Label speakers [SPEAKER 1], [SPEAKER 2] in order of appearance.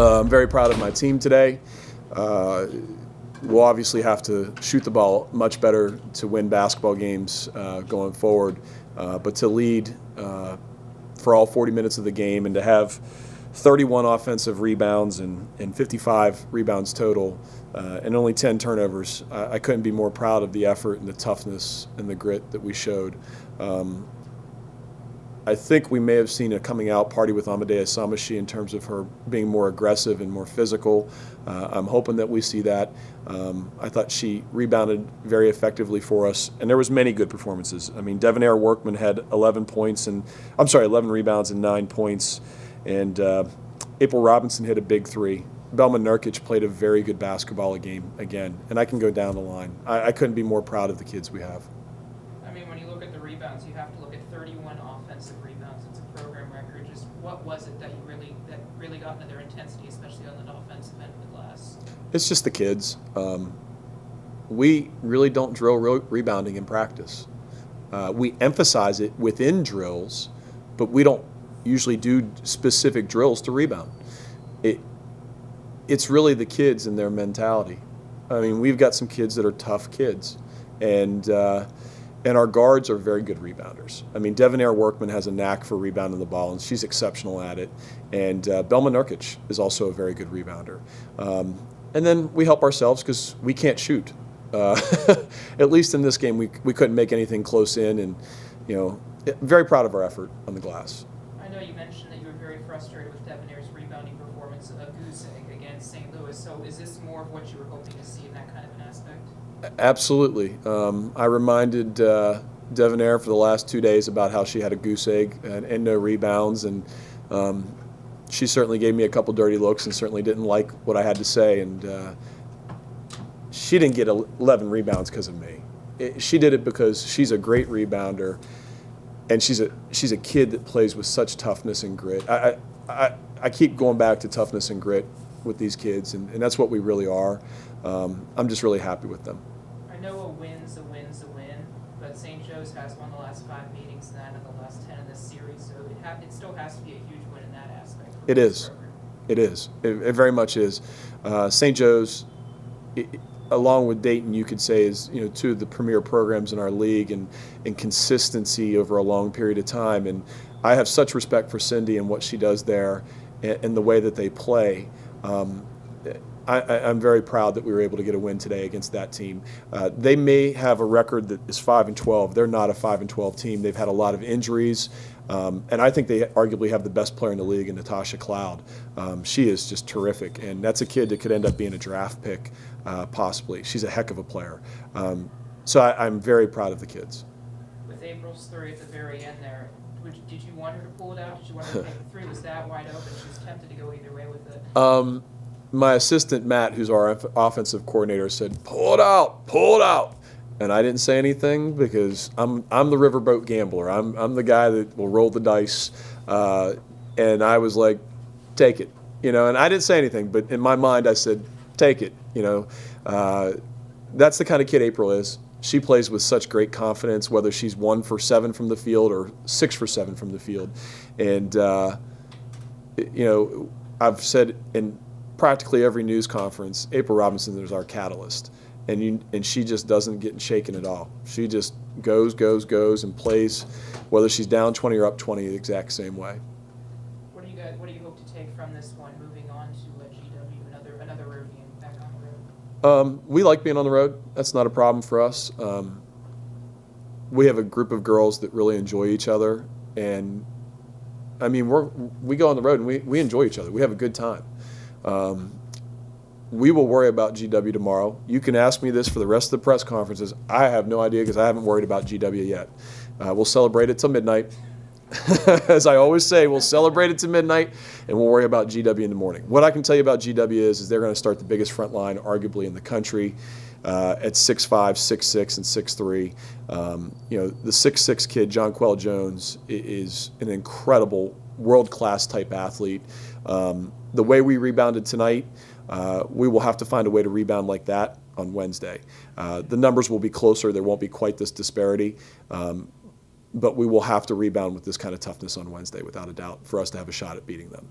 [SPEAKER 1] I'm very proud of my team today. We'll obviously have to shoot the ball much better to win basketball games going forward, but to lead for all 40 minutes of the game and to have 31 offensive rebounds and 55 rebounds total and only 10 turnovers, I couldn't be more proud of the effort and the toughness and the grit that we showed. I think we may have seen a coming out party with Amadea Samashi in terms of her being more aggressive and more physical. I'm hoping that we see that. I thought she rebounded very effectively for us, and there was many good performances. I mean, Devonair Workman had 11 rebounds and 9 points, and April Robinson hit a big three. Belma Nurkic played a very good basketball game again, and I can go down the line. I couldn't be more proud of the kids we have.
[SPEAKER 2] I mean, when you look at the rebounds, you have to look at 31 offensive rebounds. It's a program record. Just what was it that really got into their intensity, especially on the offensive end of the glass?
[SPEAKER 1] It's just the kids. We really don't drill rebounding in practice. We emphasize it within drills, but we don't usually do specific drills to rebound. It's really the kids and their mentality. I mean, we've got some kids that are tough kids, and our guards are very good rebounders. I mean, Devonair Workman has a knack for rebounding the ball, and she's exceptional at it. And Belma Nurkic is also a very good rebounder. And then we help ourselves because we can't shoot. At least in this game, we couldn't make anything close in, and very proud of our effort on the glass.
[SPEAKER 2] I know you mentioned that you were very frustrated with Devonair's rebounding performance of a goose egg against St. Louis. So is this more of what you were hoping to see in that kind of an aspect?
[SPEAKER 1] Absolutely. I reminded Devonair for the last 2 days about how she had a goose egg and no rebounds, and she certainly gave me a couple dirty looks and certainly didn't like what I had to say. And she didn't get 11 rebounds because of me. She did it because she's a great rebounder, and she's a kid that plays with such toughness and grit. I keep going back to toughness and grit with these kids, and that's what we really are. I'm just really happy with them.
[SPEAKER 2] I know a win's a win's a win, but St. Joe's has won the last 5 meetings and 9 of the last 10 in this series, so it still has to be a huge win in that aspect.
[SPEAKER 1] It is. It is. It very much is. St. Joe's, along with Dayton, you could say is two of the premier programs in our league and consistency over a long period of time. And I have such respect for Cindy and what she does there and the way that they play. I'm very proud that we were able to get a win today against that team. They may have a record that is 5-12. They're not a 5-12 team. They've had a lot of injuries, and I think they arguably have the best player in the league in Natasha Cloud. She is just terrific, and that's a kid that could end up being a draft pick, possibly. She's a heck of a player. So I'm very proud of the kids.
[SPEAKER 2] With April's three at the very end there, did you want her to pull it out? Did you want her to take the three? Was that wide open? She was tempted to go either way with it.
[SPEAKER 1] My assistant, Matt, who's our offensive coordinator, said, pull it out. And I didn't say anything because I'm the riverboat gambler. I'm the guy that will roll the dice. And I was like, take it. And I didn't say anything, but in my mind I said, take it. That's the kind of kid April is. She plays with such great confidence, whether she's 1 for 7 from the field or 6 for 7 from the field. And, I've said in practically every news conference, April Robinson is our catalyst. And she just doesn't get shaken at all. She just goes, and plays, whether she's down 20 or up 20, the exact same way.
[SPEAKER 2] What do you hope to take from this one, moving on to GW, another road game back on the road?
[SPEAKER 1] We like being on the road. That's not a problem for us. We have a group of girls that really enjoy each other, and I mean we go on the road and we enjoy each other. We have a good time. We will worry about GW tomorrow. You can ask me this for the rest of the press conferences. I have no idea because I haven't worried about GW yet. We'll celebrate it till midnight. As I always say, we'll celebrate it to midnight, and we'll worry about GW in the morning. What I can tell you about GW is they're going to start the biggest front line, arguably, in the country at 6'5", 6'6", and 6'3". The 6'6" kid, Jonquel Jones, is an incredible world-class type athlete. The way we rebounded tonight, we will have to find a way to rebound like that on Wednesday. The numbers will be closer. There won't be quite this disparity. But we will have to rebound with this kind of toughness on Wednesday, without a doubt, for us to have a shot at beating them.